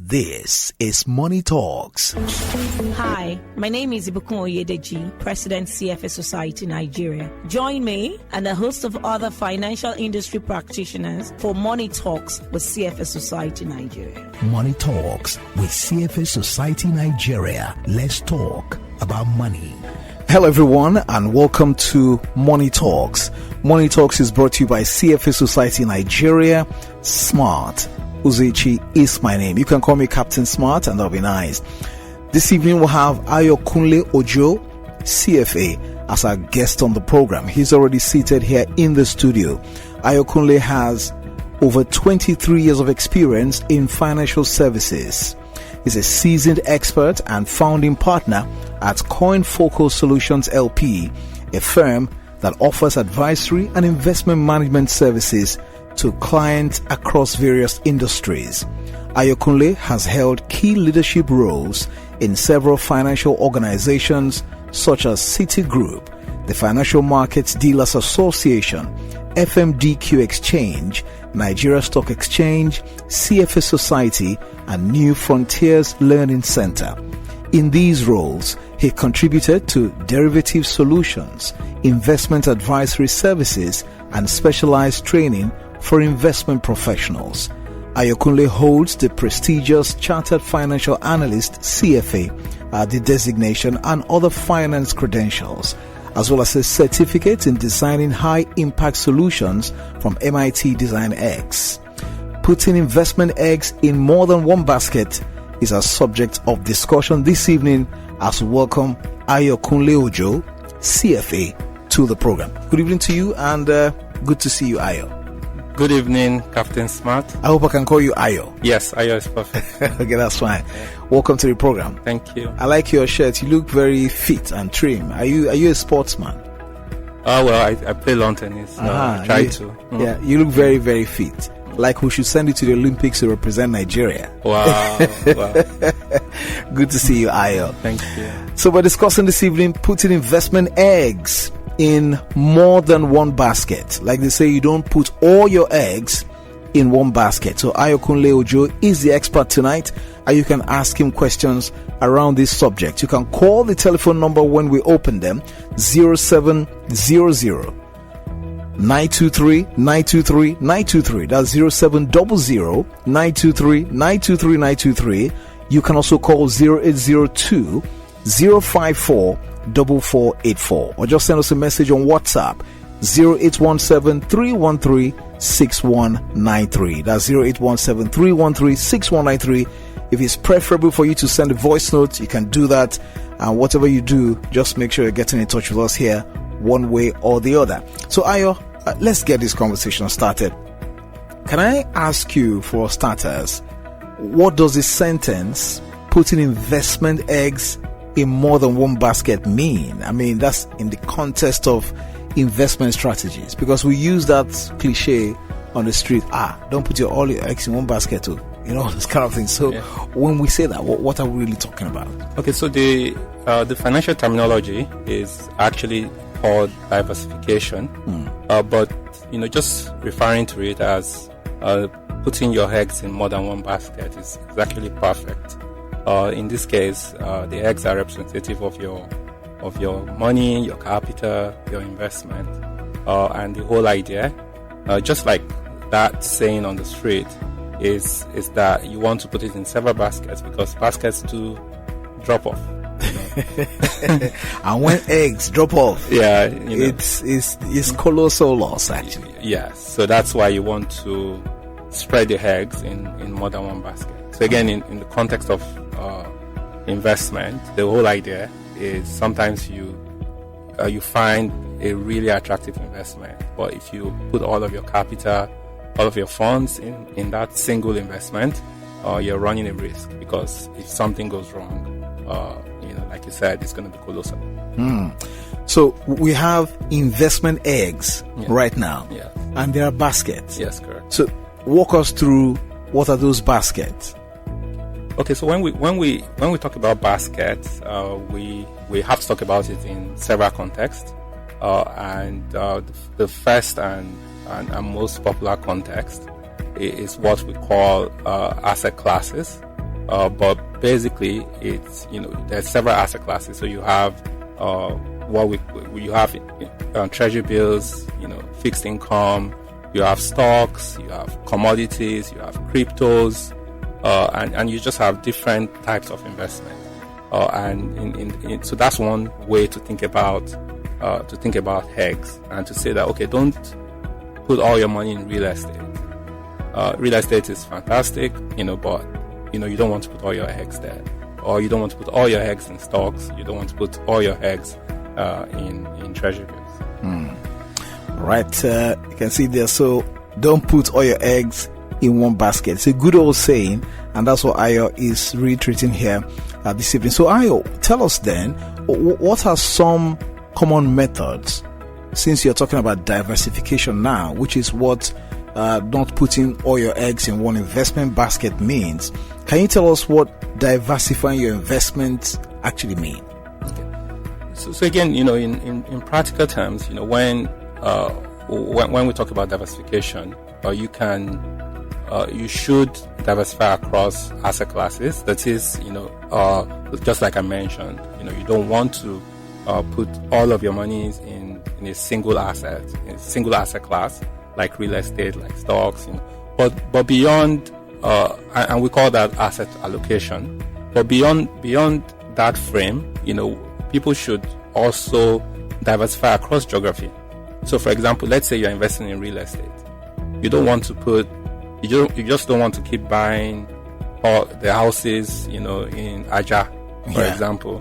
This is Money Talks. Hi, my name is Ayokunle Ojo, President CFA Society Nigeria. Join me and a host of other financial industry practitioners for Money Talks with CFA Society Nigeria. Money Talks with CFA Society Nigeria. Let's talk about money. Hello everyone and welcome to Money Talks. Money Talks is brought to you by CFA Society Nigeria. Smart Uzechi is my name. You can call me Captain Smart and that'll be nice. This evening we'll have Ayokunle Ojo, CFA, as our guest on the program. He's already seated here in the studio. Ayokunle has over 23 years of experience in financial services. He's a seasoned expert and founding partner at Coinfocal Solutions LP, a firm that offers advisory and investment management services to clients across various industries. Ayokunle has held key leadership roles in several financial organizations such as Citigroup, the Financial Markets Dealers Association, FMDQ Exchange, Nigeria Stock Exchange, CFA Society, and New Frontiers Learning Center. In these roles, he contributed to derivative solutions, investment advisory services, and specialized training for investment professionals. Ayokunle holds the prestigious Chartered Financial Analyst CFA, the designation, and other finance credentials, as well as a certificate in designing high-impact solutions from MIT Design X. Putting investment eggs in more than one basket is a subject of discussion this evening as we welcome Ayokunle Ojo, CFA, to the program. Good evening to you and good to see you, Ayo. Good evening, Captain Smart. I hope I can call you Ayo. Yes, Ayo is perfect. Okay, that's fine. Welcome to the program. Thank you. I like your shirt. You look very fit and trim. Are you a sportsman? Well, I play lawn tennis. Try to. Yeah, you look very, very fit. Like we should send you to the Olympics to represent Nigeria. Wow. Good to see you, Ayo. Thank you. So we're discussing this evening putting investment eggs in more than one basket. Like they say, you don't put all your eggs in one basket. So Ayokunle Ojo is the expert tonight, and you can ask him questions around this subject. You can call the telephone number when we open them, 0700 923 923 923. That's 0700 923 923 923. You can also call 0802 054 4484 or just send us a message on WhatsApp 0817 313 6193. That's 0817 313 6193. If it's preferable for you to send a voice note, you can do that, and whatever you do, just make sure you're getting in touch with us here one way or the other. So Ayo, let's get this conversation started. Can I ask you, for starters, what does this sentence, putting investment eggs in more than one basket, mean? I mean, that's in the context of investment strategies, because we use that cliche on the street. Don't put all your eggs in one basket too. This kind of thing. So when we say that, what are we really talking about? Okay, so the financial terminology is actually called diversification, but just referring to it as putting your eggs in more than one basket is actually perfect. In this case, the eggs are representative of your money, your capital, your investment, and the whole idea, just like that saying on the street, is that you want to put it in several baskets because baskets do drop off. And when eggs drop off, it's colossal loss actually. Yes, so that's why you want to spread the eggs in more than one basket. So again, in the context of investment, the whole idea is sometimes you find a really attractive investment, but if you put all of your capital, all of your funds in that single investment, you're running a risk, because if something goes wrong, like you said, it's going to be colossal. So we have investment eggs right now, and there are baskets. Yes, correct. So walk us through, what are those baskets? Okay, so when we talk about baskets, we have to talk about it in several contexts, and the first and most popular context is what we call asset classes. But basically, it's, there's several asset classes. So you have treasury bills, fixed income, you have stocks, you have commodities, you have cryptos, and you just have different types of investment. So that's one way to think about HEGs, and to say that, okay, don't put all your money in real estate. Real estate is fantastic, but you don't want to put all your eggs there, or you don't want to put all your eggs in stocks. You don't want to put all your eggs in treasury bills. Right, you can see there. So don't put all your eggs in one basket. It's a good old saying, and that's what Ayo is reiterating here this evening. So Ayo, tell us then, what are some common methods, since you're talking about diversification now, which is what not putting all your eggs in one investment basket means. Can you tell us what diversifying your investments actually mean? Okay. So again, in practical terms, when we talk about diversification, you should diversify across asset classes. That is, just like I mentioned, you don't want to put all of your money in a single asset class, like real estate, like stocks, but beyond, and we call that asset allocation. But beyond that frame, people should also diversify across geography. So, for example, let's say you're investing in real estate. You just don't want to keep buying all the houses, in Aja, for example.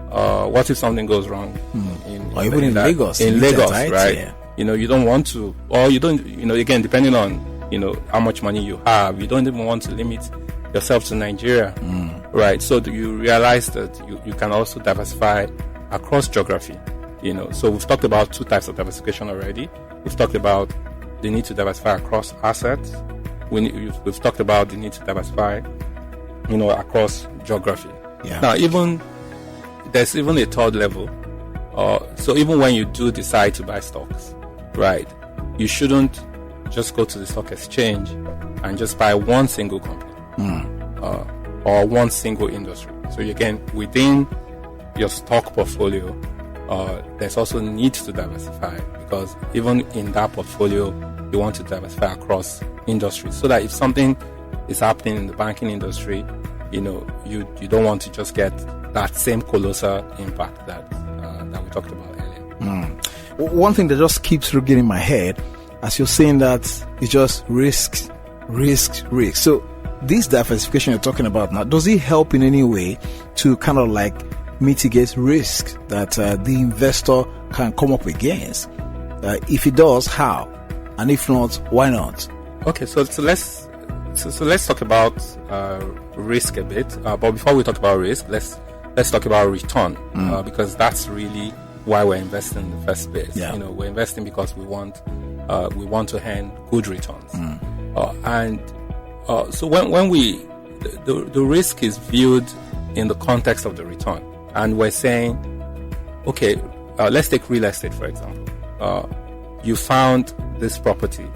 What if something goes wrong or even in Lagos? In Lagos, right? Yeah. You don't want to, or you don't, again, depending on, how much money you have, you don't even want to limit yourself to Nigeria, right? So you realize that you can also diversify across geography, So we've talked about two types of diversification already. We've talked about the need to diversify across assets. We've talked about the need to diversify, across geography. Yeah. Now, there's even a third level. So even when you do decide to buy stocks, right, you shouldn't just go to the stock exchange and just buy one single company or one single industry. So again, within your stock portfolio, there's also need to diversify, because even in that portfolio, you want to diversify across industries, so that if something is happening in the banking industry, you don't want to just get that same colossal impact that we talked about earlier. One thing that just keeps ringing in my head as you're saying that is just risk. So this diversification you're talking about now, does it help in any way to kind of like mitigate risk that the investor can come up against? If it does, how? And if not, why not? Okay, so let's talk about risk a bit. But before we talk about risk, let's talk about return, because that's really why we're investing in the first place. Yeah. We're investing because we want to earn good returns. So when the risk is viewed in the context of the return, and we're saying, okay, let's take real estate, for example. You found this property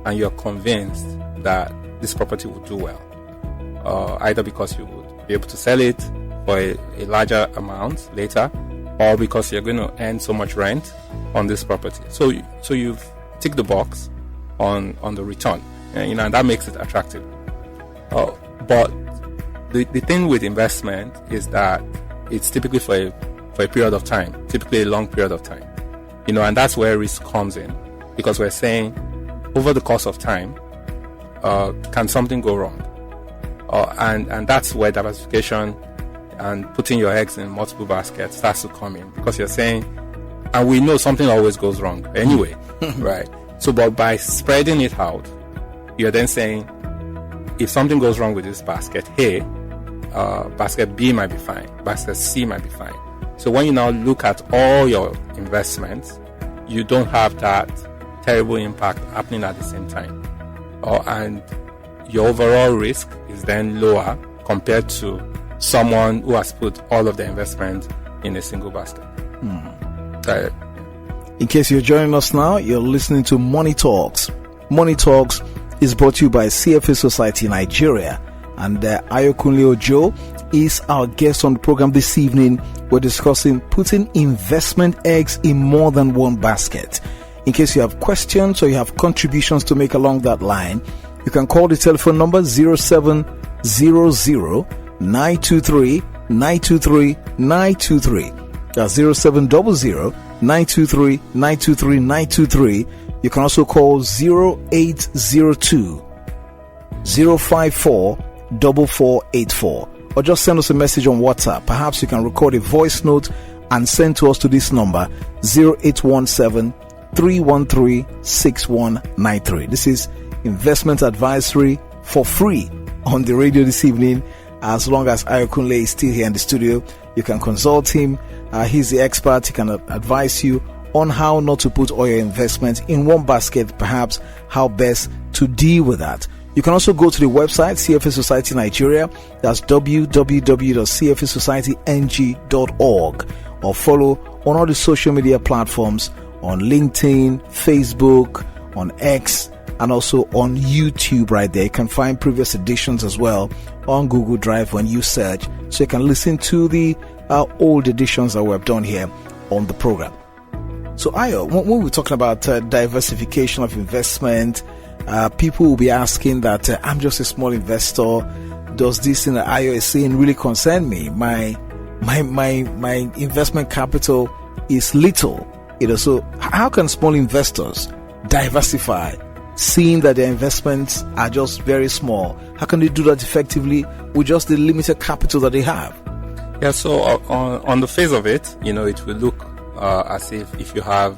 and you're convinced that this property would do well, either because you would be able to sell it for a larger amount later, or because you're going to earn so much rent on this property. So you've ticked the box on the return, and that makes it attractive. But the thing with investment is that it's typically for a period of time, typically a long period of time, and that's where risk comes in, because we're saying over the course of time, can something go wrong? And that's where diversification and putting your eggs in multiple baskets starts to come in, because you're saying, and we know something always goes wrong anyway, right? So, but by spreading it out, you're then saying, if something goes wrong with this basket, hey, basket B might be fine, basket C might be fine. So when you now look at all your investments, you don't have that terrible impact happening at the same time. And your overall risk is then lower compared to someone who has put all of the investment in a single basket. In case you're joining us now, you're listening to Money Talks. Money Talks is brought to you by CFA Society Nigeria, And Ayokunle Ojo is our guest on the program this evening. We're discussing putting investment eggs in more than one basket. In case you have questions or you have contributions to make along that line, you can call the telephone number 0700 923 923 923. That's 0700 923 923 923. You can also call 0802 054 4484, or just send us a message on WhatsApp. Perhaps you can record a voice note and send to us to this number 0817 313 6193. This is investment advisory for free on the radio this evening. As long as Ayokunle is still here in the studio, you can consult him. He's the expert. He can advise you on how not to put all your investments in one basket, perhaps how best to deal with that. You can also go to the website CFA Society Nigeria. That's www.cfasocietyng.org, or follow on all the social media platforms on LinkedIn, Facebook, on X, and also on YouTube right there. You can find previous editions as well on Google Drive when you search, so you can listen to the old editions that we have done here on the program. So Ayo, when we're talking about diversification of investment, people will be asking that I'm just a small investor. Does this thing that Ayo is saying really concern me? My investment capital is little. So how can small investors diversify, seeing that their investments are just very small? How can they do that effectively with just the limited capital that they have? Yeah, so on the face of it, it will look as if you have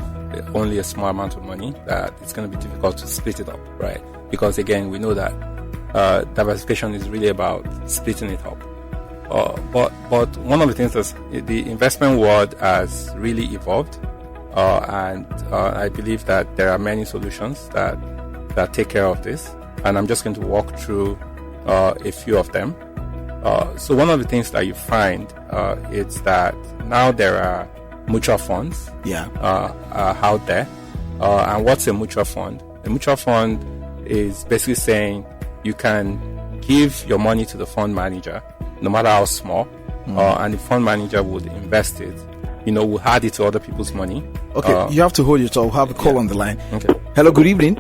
only a small amount of money, that it's going to be difficult to split it up, right? Because again, we know that diversification is really about splitting it up. But one of the things is the investment world has really evolved, and I believe that there are many solutions that take care of this, and I'm just going to walk through a few of them. So one of the things that you find is that now there are mutual funds out there. And what's a mutual fund? A mutual fund is basically saying you can give your money to the fund manager, no matter how small, and the fund manager would invest it. Will add it to other people's money. Okay, you have to hold your thought. We'll have a call on the line. Okay. Hello, good evening.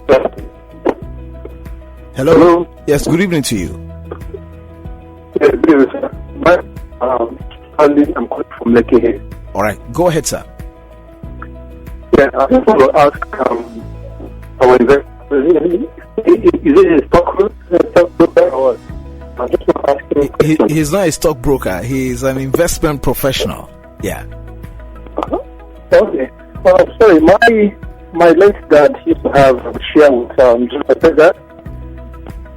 Hello. Yes, good evening to you. Yes, good evening, sir. I'm calling from Lekki here. All right, go ahead, sir. Yeah, I just want to ask our investor, is it a stockbroker or what? I just want to ask him. He's not a stockbroker. He's an investment professional. Yeah. Okay. Sorry, my late dad used to have a share with that,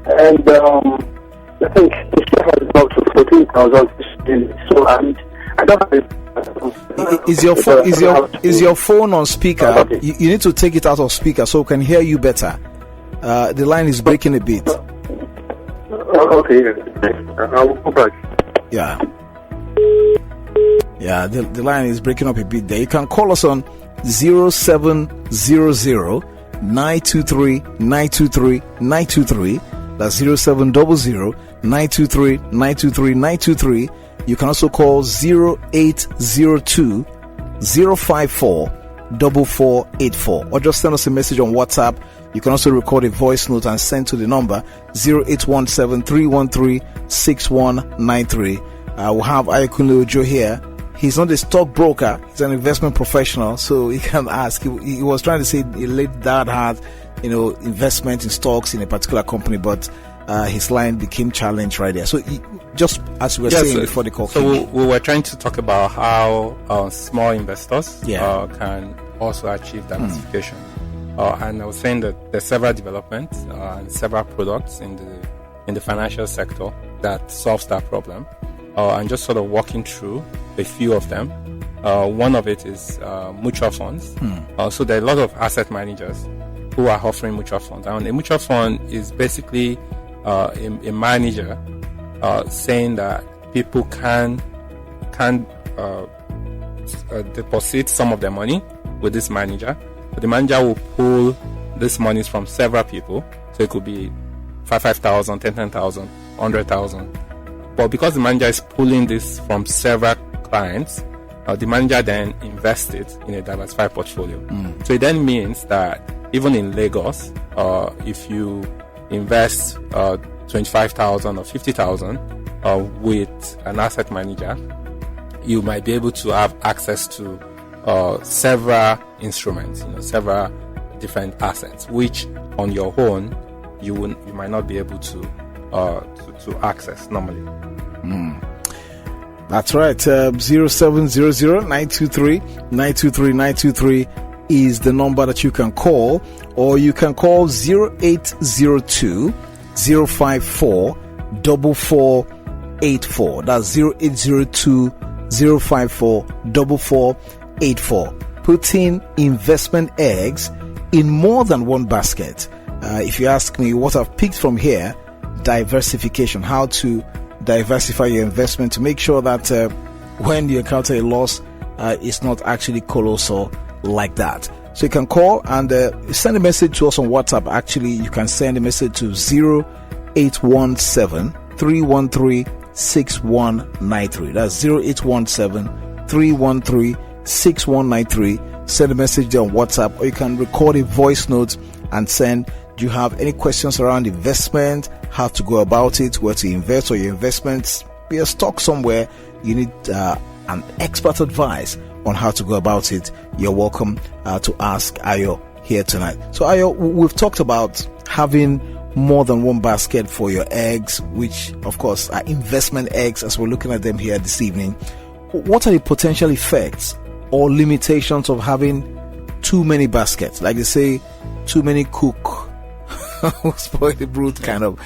and I think the share has about 14,000. So I don't have it. Is your phone on speaker? Okay. You need to take it out of speaker so we can hear you better. The line is breaking a bit. Okay, I'll go back. Yeah, the line is breaking up a bit there. You can call us on 0700 923 923 923. That's 0700 923 923 923. You can also call 0802 054 4484, or just send us a message on WhatsApp. You can also record a voice note and send to the number 0817 313 6193. We'll have Ayokunle Ojo here. He's not a stockbroker, he's an investment professional, so he can ask. He was trying to say a late dad had, investment in stocks in a particular company, but his line became challenged right there. So just as we were saying before the call. So we were trying to talk about how small investors can also achieve diversification. And I was saying that there's several developments and several products in the financial sector that solves that problem. And just sort of walking through a few of them. One of it is mutual funds. So there are a lot of asset managers who are offering mutual funds. And a mutual fund is basically a manager saying that people can deposit some of their money with this manager, but the manager will pull this money from several people. So it could be 5,000, 10,000, 100,000. But because the manager is pulling this from several clients, the manager then invests it in a diversified portfolio. So it then means that even in Lagos, if you invest 25,000 or 50,000 with an asset manager, you might be able to have access to several instruments, several different assets, which on your own you might not be able to access normally. That's right. 0700-923-923-923 is the number that you can call, or you can call 0802 054 4484. That's 0802 054 4484. Putting investment eggs in more than one basket. If you ask me what I've picked from here, diversification, how to diversify your investment to make sure that when you encounter a loss, it's not actually colossal like that. So you can call and send a message to us on WhatsApp. Actually, you can send a message to 0817-313-6193. That's 0817-313-6193. Send a message there on WhatsApp, or you can record a voice note and send. Do you have any questions around investment, how to go about it, where to invest, or your investments, you're stuck somewhere, you need an expert advice on how to go about it, you're welcome to ask Ayo here tonight. So Ayo, we've talked about having more than one basket for your eggs, which of course are investment eggs as we're looking at them here this evening. What are the potential effects or limitations of having too many baskets? Like they say, too many cook spoil the brood kind of.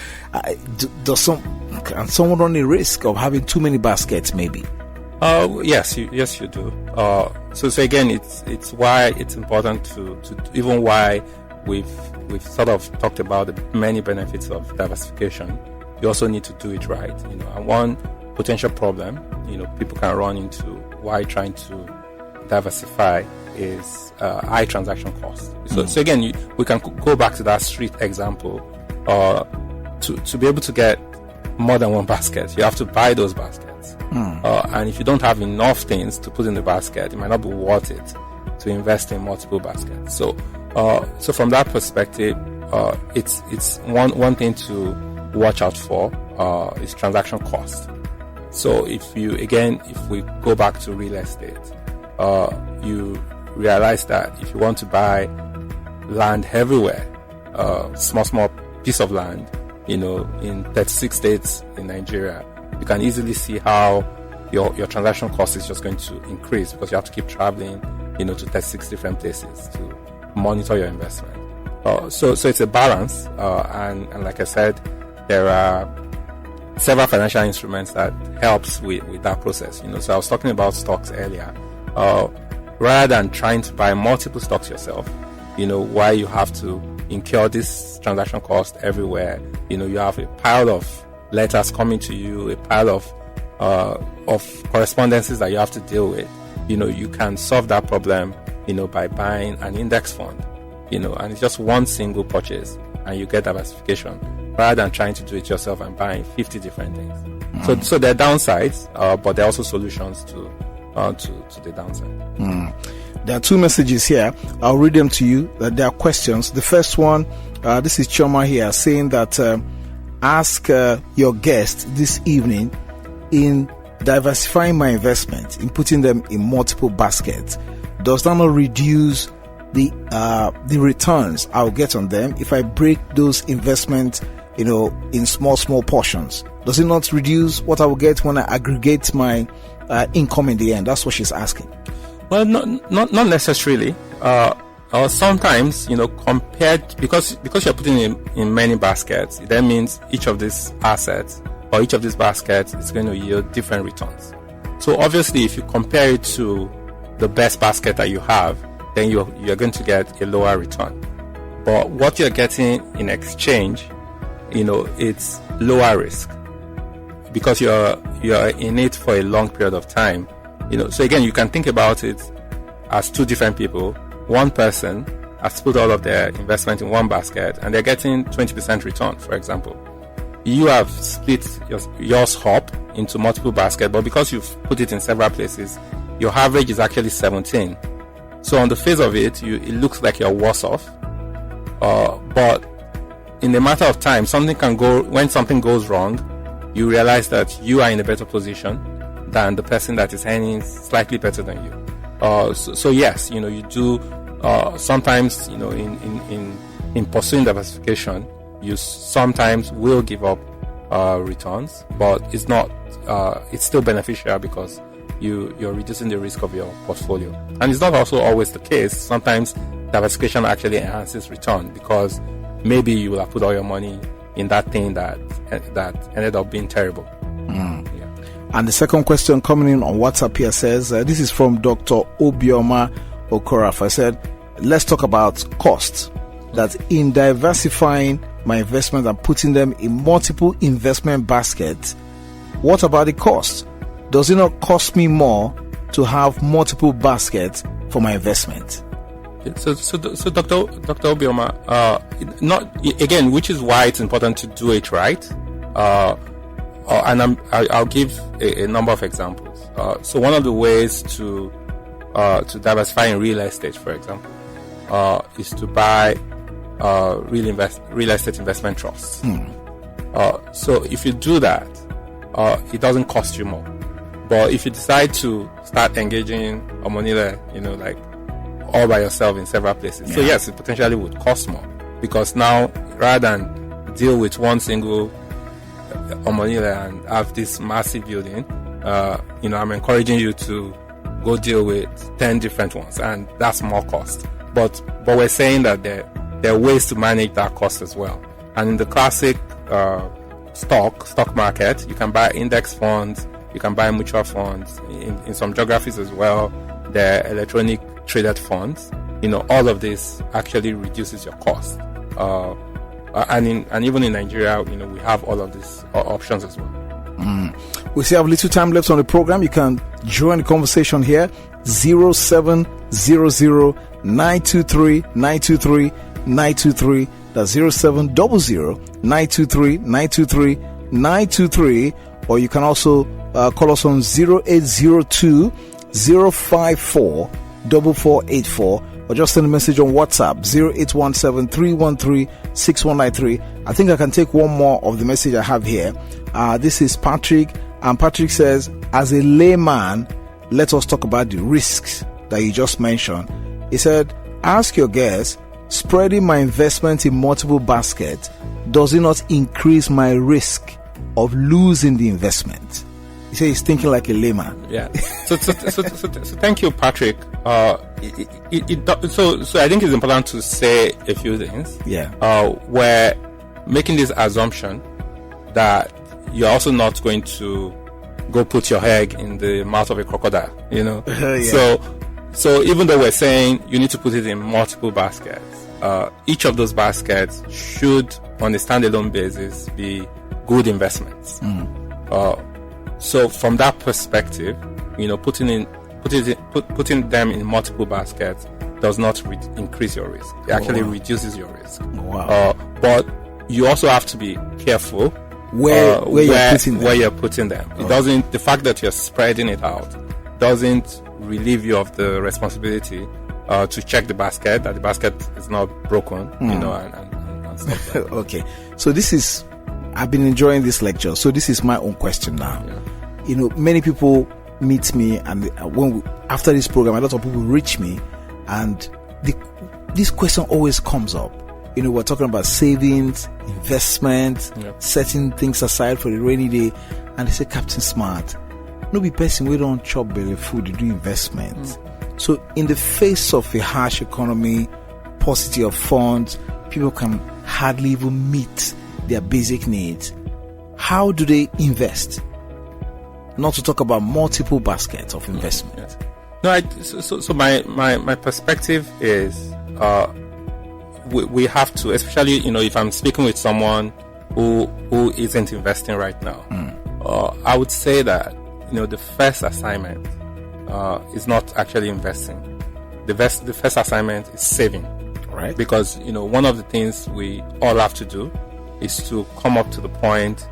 Can someone run a risk of having too many baskets maybe? Yes, you do. So again, it's why it's important to even why we've sort of talked about the many benefits of diversification. You also need to do it right. And one potential problem, people can run into while trying to diversify is high transaction costs. So again, we can go back to that street example. To be able to get more than one basket, you have to buy those baskets. And if you don't have enough things to put in the basket, it might not be worth it to invest in multiple baskets. So from that perspective, it's one thing to watch out for is transaction cost. So if we go back to real estate, you realize that if you want to buy land everywhere, small piece of land, in 36 states in Nigeria, you can easily see how your transaction cost is just going to increase because you have to keep traveling, to 36 different places to monitor your investment. So it's a balance, and like I said, there are several financial instruments that helps with that process. So I was talking about stocks earlier. Rather than trying to buy multiple stocks yourself, why you have to incur this transaction cost everywhere. You have a pile of letters coming to you, a pile of correspondences that you have to deal with. You can solve that problem, by buying an index fund, and it's just one single purchase and you get diversification rather than trying to do it yourself and buying 50 different things. So there are downsides, but there are also solutions to the downside. There are two messages here. I'll read them to you. There are questions. The first one, this is Choma here saying that ask your guest this evening, in diversifying my investment, in putting them in multiple baskets, does that not reduce the returns I'll get on them if I break those investments, in small portions? Does it not reduce what I will get when I aggregate my income in the end? That's what she's asking. Well, not necessarily. Or sometimes, compared, because you're putting in many baskets, it then means each of these assets or each of these baskets is going to yield different returns. So obviously, if you compare it to the best basket that you have, then you're going to get a lower return. But what you're getting in exchange, it's lower risk because you're in it for a long period of time. So again, you can think about it as two different people. One person has put all of their investment in one basket and they're getting 20% return, for example. you have split yours up into multiple baskets, but because you've put it in several places, your average is actually 17. So on the face of it, it looks like you're worse off. But in a matter of time, when something goes wrong, you realize that you are in a better position than the person that is earning slightly better than you. So yes, you do, sometimes, in pursuing diversification, you sometimes will give up returns, but it's not, it's still beneficial because you're reducing the risk of your portfolio. And it's not also always the case. Sometimes diversification actually enhances return because maybe you will have put all your money in that thing that ended up being terrible. Yeah. And the second question coming in on WhatsApp here says, this is from Dr. Obioma Okoraf. I said, let's talk about costs. That in diversifying my investment and putting them in multiple investment baskets, what about the cost? Does it not cost me more to have multiple baskets for my investment? So Dr. Obioma, which is why it's important to do it right. And I'll give a number of examples. So one of the ways to diversify in real estate, for example, is to buy real estate investment trusts. So if you do that, it doesn't cost you more. But if you decide to start engaging Omonile, like all by yourself in several places, so yes, it potentially would cost more because now rather than deal with one single Omonile and have this massive building, I'm encouraging you to go deal with 10 different ones, and that's more cost. But we're saying that there are ways to manage that cost as well. And in the classic stock market, you can buy index funds, you can buy mutual funds. In some geographies as well, there are electronic traded funds. All of this actually reduces your cost. And even in Nigeria, we have all of these options as well. We still have little time left on the program. You can join the conversation here. 0700 923 923 923. That's 0700 923 923 923. Or you can also call us on 0802 054 4484. Or just send a message on WhatsApp 0817 313 6193. I think I can take one more of the message I have here. This is Patrick, and Patrick says, as a layman, let us talk about the risks that you just mentioned. He said, ask your guest, spreading my investment in multiple baskets, does it not increase my risk of losing the investment? He said he's thinking like a layman. Yeah. So thank you, Patrick. So I think it's important to say a few things. Yeah. We're making this assumption that you're also not going to go put your egg in the mouth of a crocodile, Yeah. So even though we're saying you need to put it in multiple baskets, each of those baskets should, on a standalone basis, be good investments. So from that perspective, putting them in multiple baskets does not increase your risk. It actually reduces your risk. Wow. But you also have to be careful where you're putting them. It doesn't. The fact that you're spreading it out doesn't relieve you of the responsibility to check the basket, that the basket is not broken, and stuff like that. Okay. So I've been enjoying this lecture. So this is my own question now. Yeah. Many people meet me, and after this program, a lot of people reach me, and this question always comes up. We're talking about savings, investment, setting things aside for the rainy day, and they say, Captain Smart, no be person we don't chop belly food to do investment. So in the face of a harsh economy, paucity of funds, people can hardly even meet their basic needs. How do they invest? Not to talk about multiple baskets of investment. No, so my perspective is we have to, especially if I'm speaking with someone who isn't investing right now, I would say that the first assignment is not actually investing. The first assignment is saving, right? Because one of the things we all have to do is to come up to the point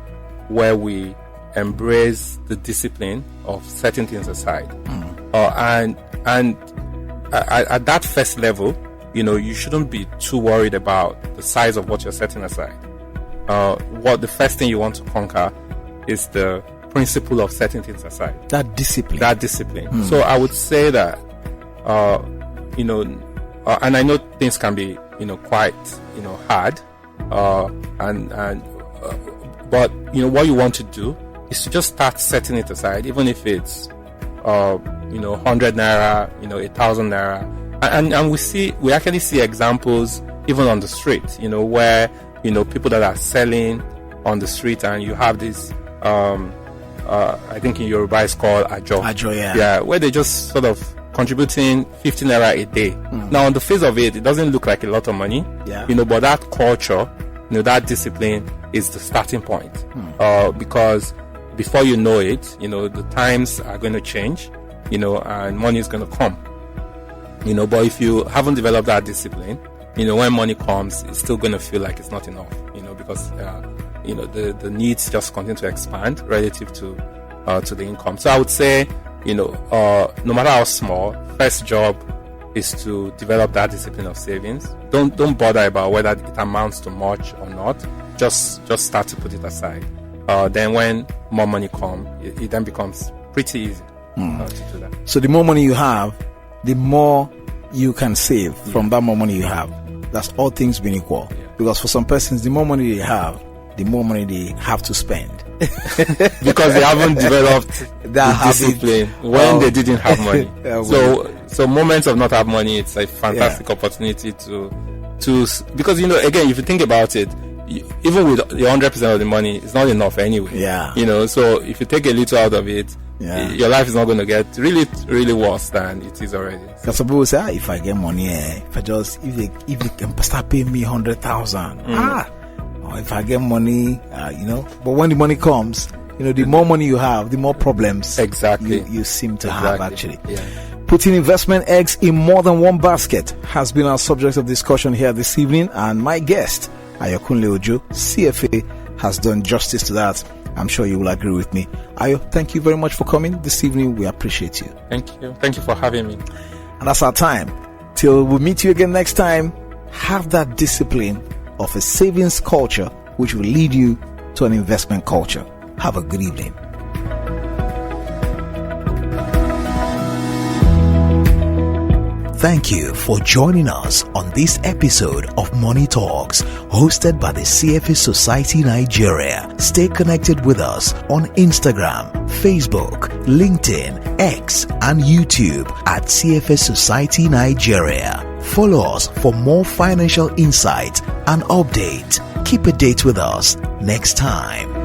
where we embrace the discipline of setting things aside. And at that first level, you shouldn't be too worried about the size of what you're setting aside. What the first thing you want to conquer is the principle of setting things aside. That discipline. So I would say that, and I know things can be, quite, hard, but what you want to do is to just start setting it aside, even if it's 100 naira, 1,000 naira, and we actually see examples even on the street, where people that are selling on the street, and you have this I think in Yoruba it's called Ajo. Yeah, where they just sort of contributing 15 naira a day. Now on the face of it doesn't look like a lot of money, but that culture, that discipline is the starting point. Because before you know it, the times are going to change, and money is going to come. But if you haven't developed that discipline, when money comes, it's still going to feel like it's not enough, because the needs just continue to expand relative to the income. So I would say, no matter how small, first job is to develop that discipline of savings. Don't bother about whether it amounts to much or not. Just start to put it aside. Then when more money comes, it then becomes pretty easy to do that. So the more money you have, the more you can save from that more money you have. That's all things being equal. Because for some persons, the more money they have, the more money they have to spend. Because they haven't developed that discipline when they didn't have money. So moments of not have money, it's a fantastic opportunity to because again, if you think about it, even with the 100% of the money, it's not enough anyway. So if you take a little out of it, your life is not going to get really, really worse than it is already. Because some people say, if I get money, if they can start paying me 100,000, or if I get money, but when the money comes, the more money you have, the more problems you seem to have actually. Putting investment eggs in more than one basket has been our subject of discussion here this evening, and my guest, Ayokunle Ojo, CFA, has done justice to that. I'm sure you will agree with me. Ayo, thank you very much for coming this evening. We appreciate you. Thank you. Thank you for having me. And that's our time. Till we meet you again next time, have that discipline of a savings culture which will lead you to an investment culture. Have a good evening. Thank you for joining us on this episode of Money Talks, hosted by the CFA Society Nigeria. Stay connected with us on Instagram, Facebook, LinkedIn, X, and YouTube at CFA Society Nigeria. Follow us for more financial insights and updates. Keep a date with us next time.